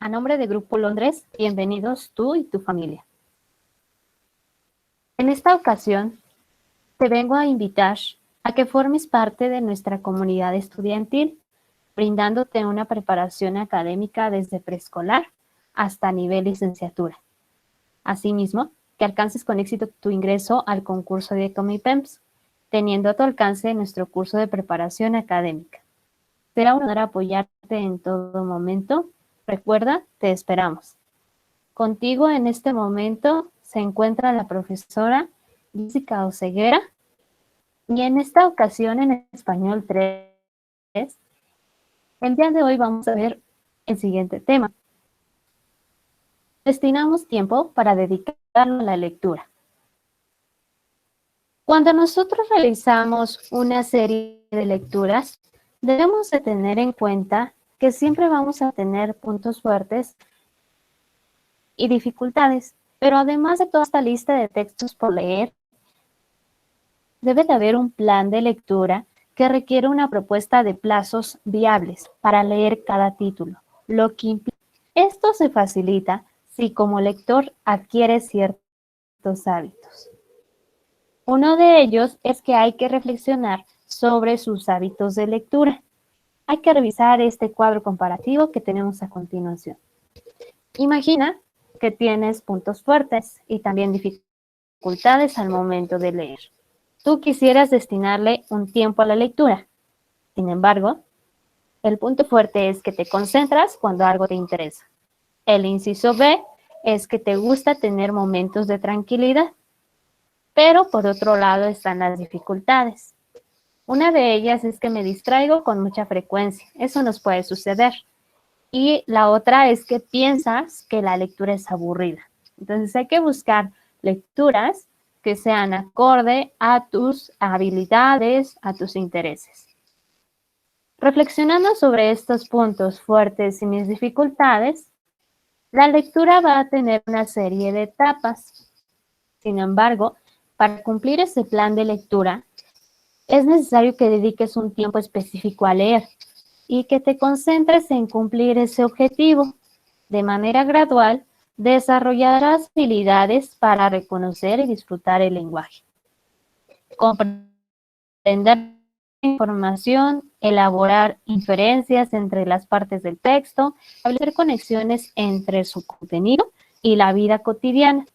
A nombre de Grupo Londres, bienvenidos tú y tu familia. En esta ocasión, te vengo a invitar a que formes parte de nuestra comunidad estudiantil, brindándote una preparación académica desde preescolar hasta nivel licenciatura. Asimismo, que alcances con éxito tu ingreso al concurso de Comipems, teniendo a tu alcance nuestro curso de preparación académica. Será un honor apoyarte en todo momento. Recuerda, te esperamos. Contigo en este momento se encuentra la profesora Jessica Oseguera y en esta ocasión en Español 3, el día de hoy vamos a ver el siguiente tema. Destinamos tiempo para dedicarlo a la lectura. Cuando nosotros realizamos una serie de lecturas, debemos de tener en cuenta que siempre vamos a tener puntos fuertes y dificultades, pero además de toda esta lista de textos por leer, debe de haber un plan de lectura que requiere una propuesta de plazos viables para leer cada título, lo que implica. Esto se facilita si como lector adquieres ciertos hábitos. Uno de ellos es que hay que reflexionar sobre sus hábitos de lectura. Hay que revisar este cuadro comparativo que tenemos a continuación. Imagina que tienes puntos fuertes y también dificultades al momento de leer. Tú quisieras destinarle un tiempo a la lectura. Sin embargo, el punto fuerte es que te concentras cuando algo te interesa. El inciso B es que te gusta tener momentos de tranquilidad. Pero por otro lado están las dificultades. Una de ellas es que me distraigo con mucha frecuencia. Eso nos puede suceder. Y la otra es que piensas que la lectura es aburrida. Entonces hay que buscar lecturas que sean acorde a tus habilidades, a tus intereses. Reflexionando sobre estos puntos fuertes y mis dificultades, la lectura va a tener una serie de etapas. Sin embargo, para cumplir ese plan de lectura, es necesario que dediques un tiempo específico a leer y que te concentres en cumplir ese objetivo. De manera gradual, desarrollarás habilidades para reconocer y disfrutar el lenguaje, comprender información, elaborar inferencias entre las partes del texto, establecer conexiones entre su contenido y la vida cotidiana.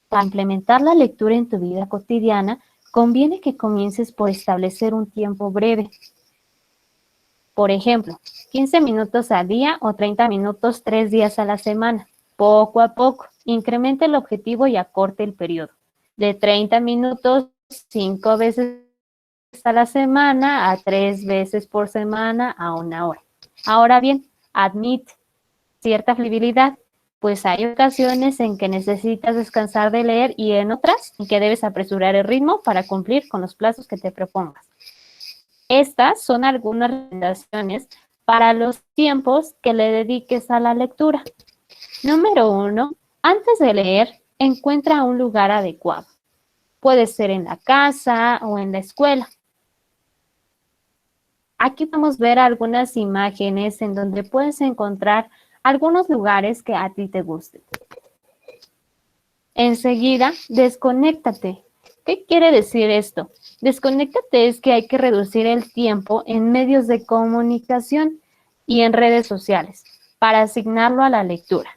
Para implementar la lectura en tu vida cotidiana, conviene que comiences por establecer un tiempo breve. Por ejemplo, 15 minutos al día o 30 minutos 3 días a la semana. Poco a poco, incrementa el objetivo y acorte el periodo. De 30 minutos, 5 veces a la semana a 3 veces por semana a 1 hora. Ahora bien, admite cierta flexibilidad, pues hay ocasiones en que necesitas descansar de leer y en otras en que debes apresurar el ritmo para cumplir con los plazos que te propongas. Estas son algunas recomendaciones para los tiempos que le dediques a la lectura. Número 1. Antes de leer, encuentra un lugar adecuado. Puede ser en la casa o en la escuela. Aquí podemos ver algunas imágenes en donde puedes encontrar algunos lugares que a ti te gusten. Enseguida, desconéctate. ¿Qué quiere decir esto? Desconéctate es que hay que reducir el tiempo en medios de comunicación y en redes sociales para asignarlo a la lectura.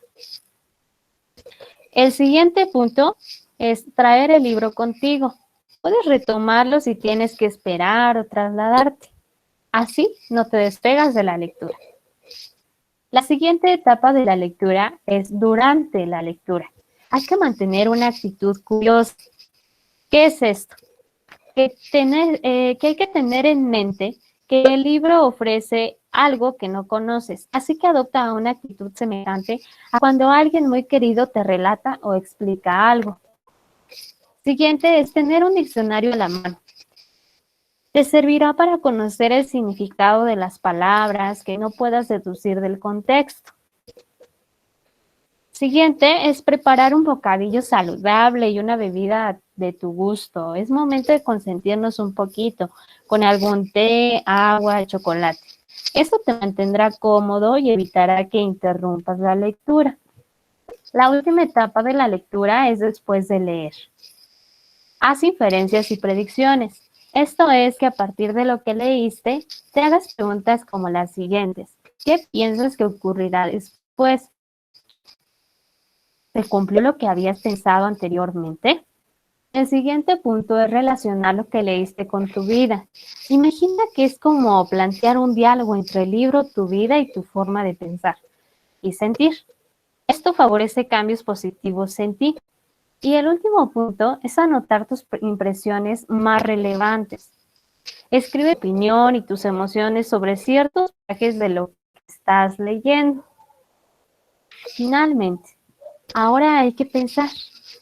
El siguiente punto es traer el libro contigo. Puedes retomarlo si tienes que esperar o trasladarte. Así no te despegas de la lectura. La siguiente etapa de la lectura es durante la lectura. Hay que mantener una actitud curiosa. ¿Qué es esto? Que hay que tener en mente que el libro ofrece algo que no conoces, así que adopta una actitud semejante a cuando alguien muy querido te relata o explica algo. Siguiente es tener un diccionario a la mano. Te servirá para conocer el significado de las palabras que no puedas deducir del contexto. Siguiente es preparar un bocadillo saludable y una bebida de tu gusto. Es momento de consentirnos un poquito con algún té, agua, chocolate. Esto te mantendrá cómodo y evitará que interrumpas la lectura. La última etapa de la lectura es después de leer. Haz inferencias y predicciones. Esto es que a partir de lo que leíste, te hagas preguntas como las siguientes. ¿Qué piensas que ocurrirá después? ¿Se cumplió lo que habías pensado anteriormente? El siguiente punto es relacionar lo que leíste con tu vida. Imagina que es como plantear un diálogo entre el libro, tu vida y tu forma de pensar y sentir. Esto favorece cambios positivos en ti. Y el último punto es anotar tus impresiones más relevantes. Escribe tu opinión y tus emociones sobre ciertos pasajes de lo que estás leyendo. Finalmente, ahora hay que pensar,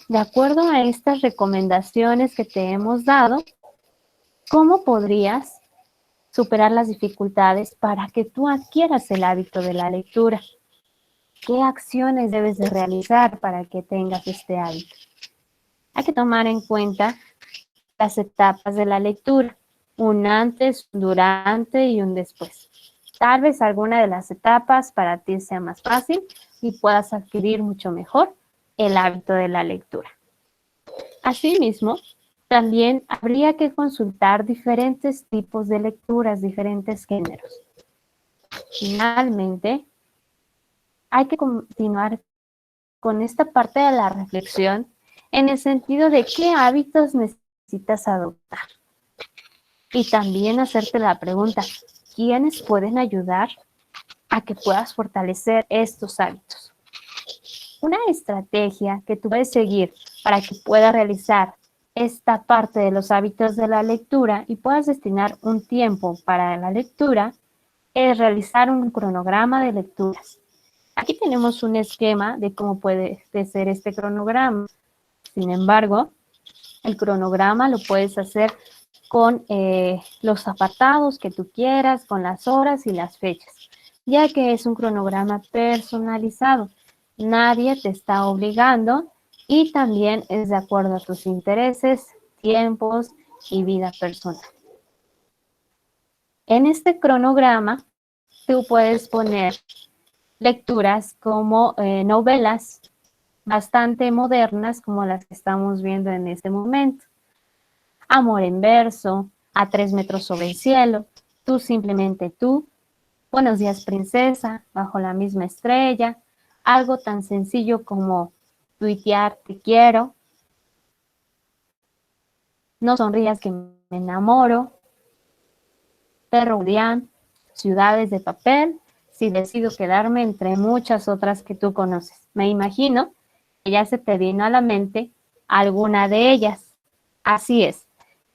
de acuerdo a estas recomendaciones que te hemos dado, ¿cómo podrías superar las dificultades para que tú adquieras el hábito de la lectura? ¿Qué acciones debes de realizar para que tengas este hábito? Hay que tomar en cuenta las etapas de la lectura, un antes, un durante y un después. Tal vez alguna de las etapas para ti sea más fácil y puedas adquirir mucho mejor el hábito de la lectura. Asimismo, también habría que consultar diferentes tipos de lecturas, diferentes géneros. Finalmente, hay que continuar con esta parte de la reflexión en el sentido de qué hábitos necesitas adoptar. Y también hacerte la pregunta, ¿quiénes pueden ayudar a que puedas fortalecer estos hábitos? Una estrategia que tú puedes seguir para que puedas realizar esta parte de los hábitos de la lectura y puedas destinar un tiempo para la lectura es realizar un cronograma de lecturas. Aquí tenemos un esquema de cómo puede ser este cronograma. Sin embargo, el cronograma lo puedes hacer con los apartados que tú quieras, con las horas y las fechas, ya que es un cronograma personalizado. Nadie te está obligando y también es de acuerdo a tus intereses, tiempos y vida personal. En este cronograma, tú puedes poner lecturas como novelas bastante modernas, como las que estamos viendo en este momento. Amor en verso, A 3 metros sobre el cielo, Tú simplemente tú, Buenos días princesa, Bajo la misma estrella, algo tan sencillo como tuitear te quiero, No sonrías que me enamoro, Perro Guardián, Ciudades de papel, Si decido quedarme, entre muchas otras que tú conoces. Me imagino que ya se te vino a la mente alguna de ellas. Así es.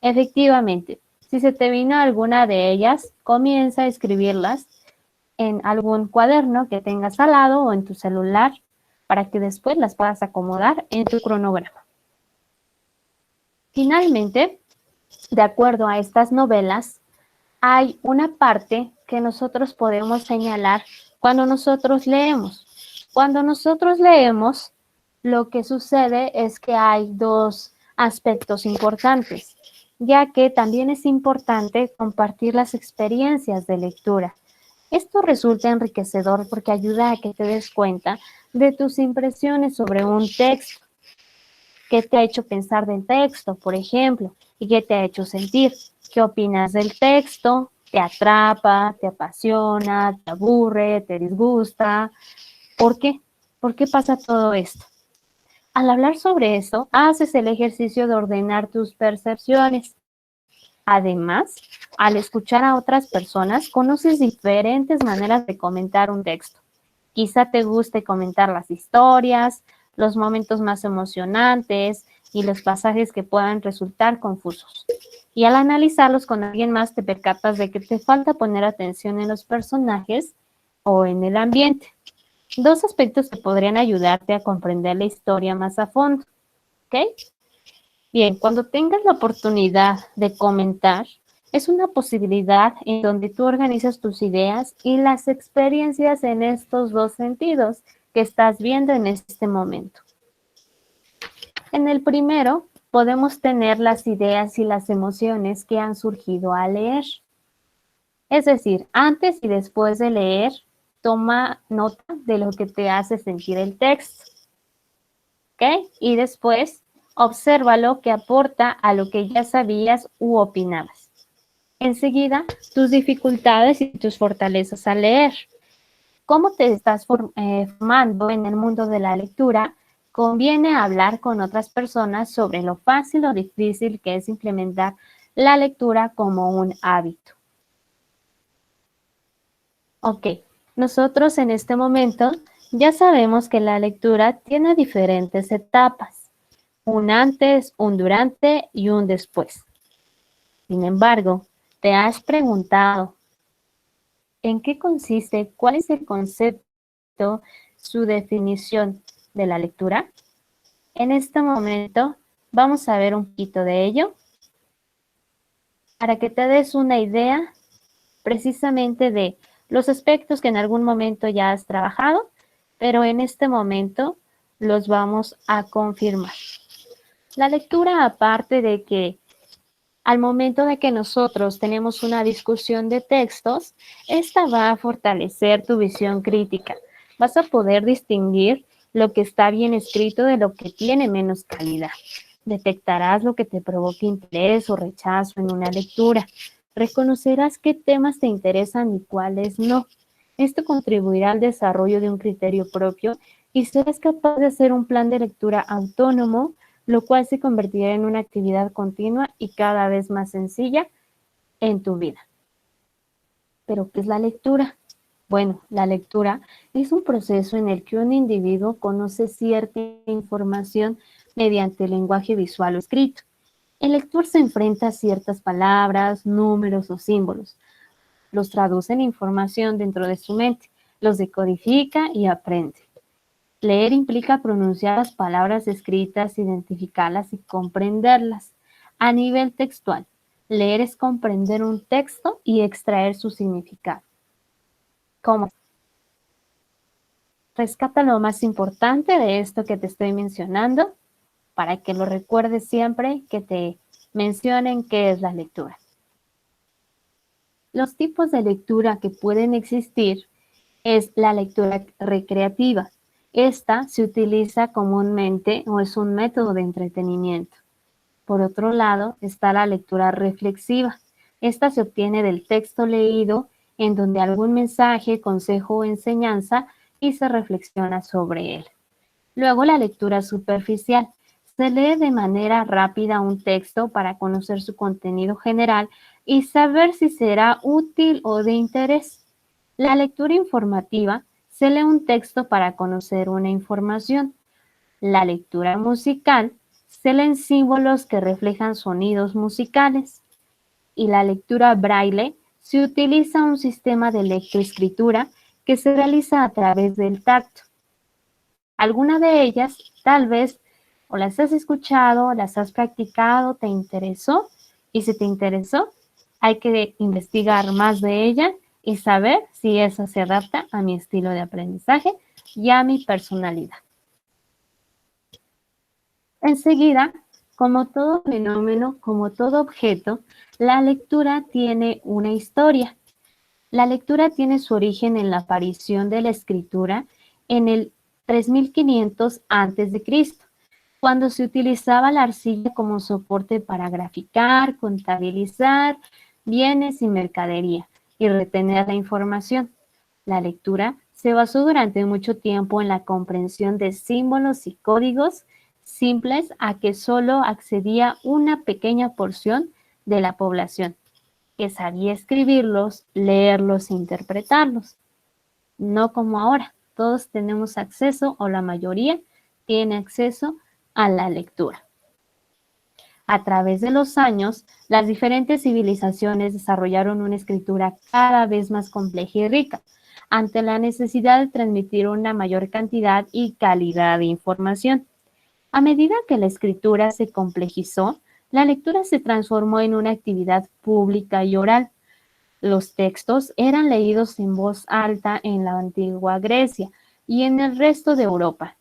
Efectivamente, si se te vino alguna de ellas, comienza a escribirlas en algún cuaderno que tengas al lado o en tu celular para que después las puedas acomodar en tu cronograma. Finalmente, de acuerdo a estas novelas, hay una parte que nosotros podemos señalar cuando nosotros leemos. Cuando nosotros leemos, lo que sucede es que hay dos aspectos importantes, ya que también es importante compartir las experiencias de lectura. Esto resulta enriquecedor porque ayuda a que te des cuenta de tus impresiones sobre un texto. ¿Qué te ha hecho pensar del texto, por ejemplo? ¿Y qué te ha hecho sentir? ¿Qué opinas del texto? ¿Te atrapa? ¿Te apasiona? ¿Te aburre? ¿Te disgusta? ¿Por qué? ¿Por qué pasa todo esto? Al hablar sobre eso, haces el ejercicio de ordenar tus percepciones. Además, al escuchar a otras personas, conoces diferentes maneras de comentar un texto. Quizá te guste comentar las historias, los momentos más emocionantes y los pasajes que puedan resultar confusos. Y al analizarlos con alguien más te percatas de que te falta poner atención en los personajes o en el ambiente. Dos aspectos que podrían ayudarte a comprender la historia más a fondo. ¿Ok? Bien, cuando tengas la oportunidad de comentar, es una posibilidad en donde tú organizas tus ideas y las experiencias en estos dos sentidos que estás viendo en este momento. En el primero, podemos tener las ideas y las emociones que han surgido al leer. Es decir, antes y después de leer, toma nota de lo que te hace sentir el texto, ¿ok? Y después, observa lo que aporta a lo que ya sabías u opinabas. Enseguida, tus dificultades y tus fortalezas al leer. ¿Cómo te estás formando en el mundo de la lectura? Conviene hablar con otras personas sobre lo fácil o difícil que es implementar la lectura como un hábito. Ok, nosotros en este momento ya sabemos que la lectura tiene diferentes etapas, un antes, un durante y un después. Sin embargo, ¿te has preguntado en qué consiste, cuál es el concepto, su definición de la lectura? En este momento vamos a ver un poquito de ello para que te des una idea precisamente de los aspectos que en algún momento ya has trabajado, pero en este momento los vamos a confirmar. La lectura, aparte de que al momento de que nosotros tenemos una discusión de textos, esta va a fortalecer tu visión crítica. Vas a poder distinguir lo que está bien escrito de lo que tiene menos calidad. Detectarás lo que te provoca interés o rechazo en una lectura. Reconocerás qué temas te interesan y cuáles no. Esto contribuirá al desarrollo de un criterio propio y serás capaz de hacer un plan de lectura autónomo, lo cual se convertirá en una actividad continua y cada vez más sencilla en tu vida. ¿Pero qué es la lectura? Bueno, la lectura es un proceso en el que un individuo conoce cierta información mediante el lenguaje visual o escrito. El lector se enfrenta a ciertas palabras, números o símbolos. Los traduce en información dentro de su mente, los decodifica y aprende. Leer implica pronunciar las palabras escritas, identificarlas y comprenderlas. A nivel textual, leer es comprender un texto y extraer su significado. ¿Cómo? Rescata lo más importante de esto que te estoy mencionando para que lo recuerdes siempre que te mencionen qué es la lectura. Los tipos de lectura que pueden existir es la lectura recreativa. Esta se utiliza comúnmente o es un método de entretenimiento. Por otro lado, está la lectura reflexiva. Esta se obtiene del texto leído en donde algún mensaje, consejo o enseñanza y se reflexiona sobre él. Luego, la lectura superficial. Se lee de manera rápida un texto para conocer su contenido general y saber si será útil o de interés. La lectura informativa. Se lee un texto para conocer una información. La lectura musical. Se leen símbolos que reflejan sonidos musicales. Y la lectura braille. Se utiliza un sistema de lectoescritura que se realiza a través del tacto. Alguna de ellas, tal vez, o las has escuchado, las has practicado, te interesó, y si te interesó, hay que investigar más de ella y saber si eso se adapta a mi estilo de aprendizaje y a mi personalidad. Enseguida, como todo fenómeno, como todo objeto, la lectura tiene una historia. La lectura tiene su origen en la aparición de la escritura en el 3500 a.C., cuando se utilizaba la arcilla como soporte para graficar, contabilizar bienes y mercadería y retener la información. La lectura se basó durante mucho tiempo en la comprensión de símbolos y códigos simples a que solo accedía una pequeña porción de la población, que sabía escribirlos, leerlos e interpretarlos. No como ahora, todos tenemos acceso, o la mayoría tiene acceso a la lectura. A través de los años, las diferentes civilizaciones desarrollaron una escritura cada vez más compleja y rica, ante la necesidad de transmitir una mayor cantidad y calidad de información. A medida que la escritura se complejizó, la lectura se transformó en una actividad pública y oral. Los textos eran leídos en voz alta en la antigua Grecia y en el resto de Europa,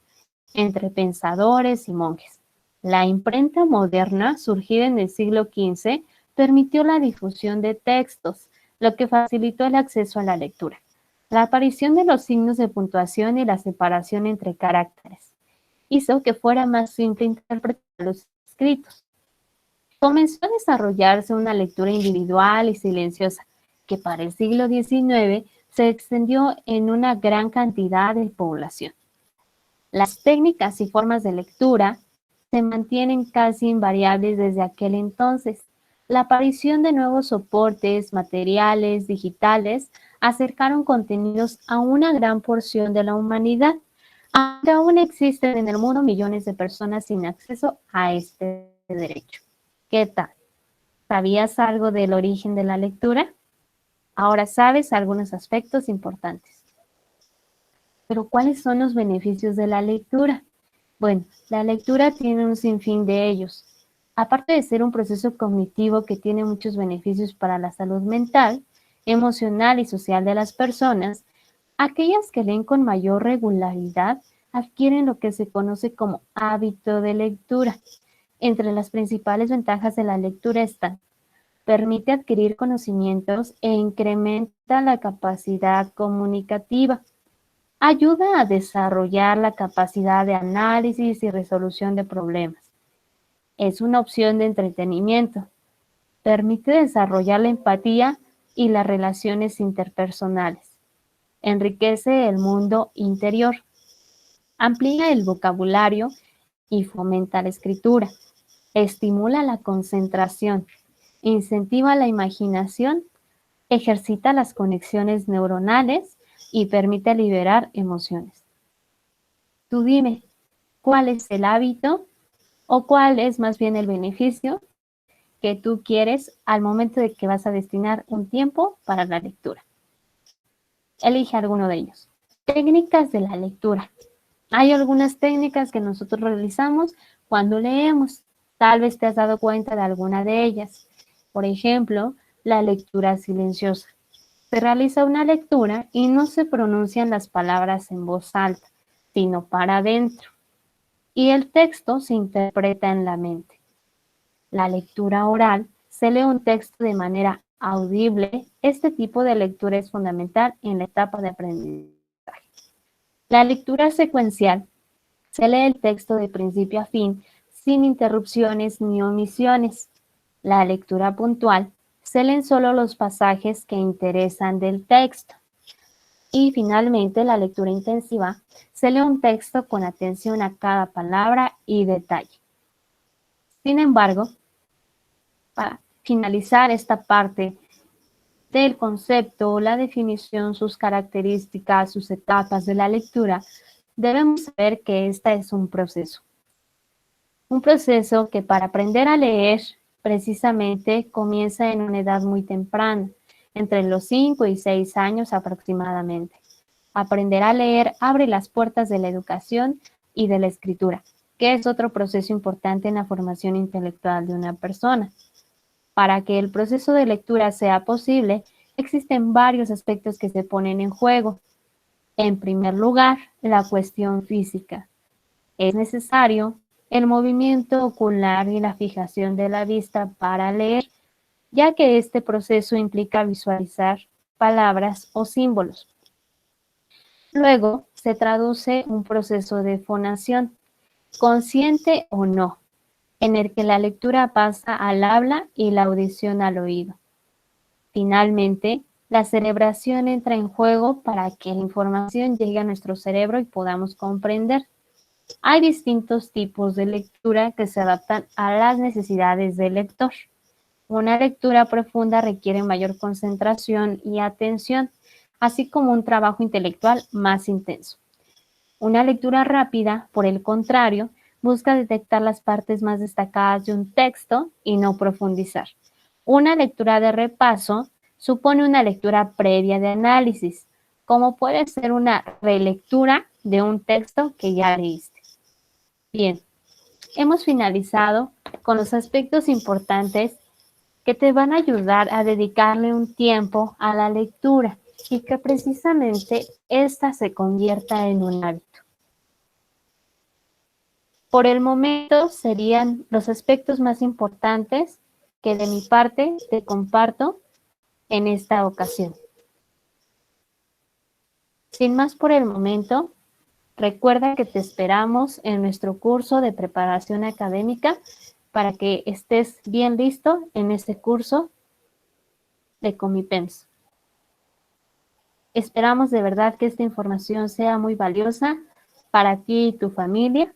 entre pensadores y monjes. La imprenta moderna, surgida en el siglo XV, permitió la difusión de textos, lo que facilitó el acceso a la lectura. La aparición de los signos de puntuación y la separación entre caracteres hizo que fuera más simple interpretar los escritos. Comenzó a desarrollarse una lectura individual y silenciosa, que para el siglo XIX se extendió en una gran cantidad de población. Las técnicas y formas de lectura se mantienen casi invariables desde aquel entonces. La aparición de nuevos soportes, materiales, digitales, acercaron contenidos a una gran porción de la humanidad. Aunque aún existen en el mundo millones de personas sin acceso a este derecho. ¿Qué tal? ¿Sabías algo del origen de la lectura? Ahora sabes algunos aspectos importantes. Pero ¿cuáles son los beneficios de la lectura? Bueno, la lectura tiene un sinfín de ellos. Aparte de ser un proceso cognitivo que tiene muchos beneficios para la salud mental, emocional y social de las personas, aquellas que leen con mayor regularidad adquieren lo que se conoce como hábito de lectura. Entre las principales ventajas de la lectura están: permite adquirir conocimientos e incrementa la capacidad comunicativa. Ayuda a desarrollar la capacidad de análisis y resolución de problemas. Es una opción de entretenimiento. Permite desarrollar la empatía y las relaciones interpersonales. Enriquece el mundo interior. Amplía el vocabulario y fomenta la escritura. Estimula la concentración. Incentiva la imaginación. Ejercita las conexiones neuronales y permite liberar emociones. Tú dime, ¿cuál es el hábito o cuál es más bien el beneficio que tú quieres al momento de que vas a destinar un tiempo para la lectura? Elige alguno de ellos. Técnicas de la lectura. Hay algunas técnicas que nosotros realizamos cuando leemos. Tal vez te has dado cuenta de alguna de ellas. Por ejemplo, la lectura silenciosa. Se realiza una lectura y no se pronuncian las palabras en voz alta, sino para adentro. Y el texto se interpreta en la mente. La lectura oral, se lee un texto de manera audible. Este tipo de lectura es fundamental en la etapa de aprendizaje. La lectura secuencial, se lee el texto de principio a fin, sin interrupciones ni omisiones. La lectura puntual, se leen solo los pasajes que interesan del texto. Y finalmente, la lectura intensiva, se lee un texto con atención a cada palabra y detalle. Sin embargo, para finalizar esta parte del concepto, la definición, sus características, sus etapas de la lectura, debemos saber que esta es un proceso. Un proceso que para aprender a leer precisamente comienza en una edad muy temprana, entre los 5 y 6 años aproximadamente. Aprender a leer abre las puertas de la educación y de la escritura, que es otro proceso importante en la formación intelectual de una persona. Para que el proceso de lectura sea posible, existen varios aspectos que se ponen en juego. En primer lugar, la cuestión física. Es necesario el movimiento ocular y la fijación de la vista para leer, ya que este proceso implica visualizar palabras o símbolos. Luego se traduce un proceso de fonación, consciente o no, en el que la lectura pasa al habla y la audición al oído. Finalmente, la cerebración entra en juego para que la información llegue a nuestro cerebro y podamos comprender. Hay distintos tipos de lectura que se adaptan a las necesidades del lector. Una lectura profunda requiere mayor concentración y atención, así como un trabajo intelectual más intenso. Una lectura rápida, por el contrario, busca detectar las partes más destacadas de un texto y no profundizar. Una lectura de repaso supone una lectura previa de análisis, como puede ser una relectura de un texto que ya leíste. Bien, hemos finalizado con los aspectos importantes que te van a ayudar a dedicarle un tiempo a la lectura y que precisamente ésta se convierta en un hábito. Por el momento serían los aspectos más importantes que de mi parte te comparto en esta ocasión. Sin más por el momento, recuerda que te esperamos en nuestro curso de preparación académica para que estés bien listo en este curso de Comipems. Esperamos de verdad que esta información sea muy valiosa para ti y tu familia.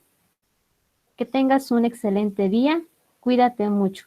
Que tengas un excelente día. Cuídate mucho.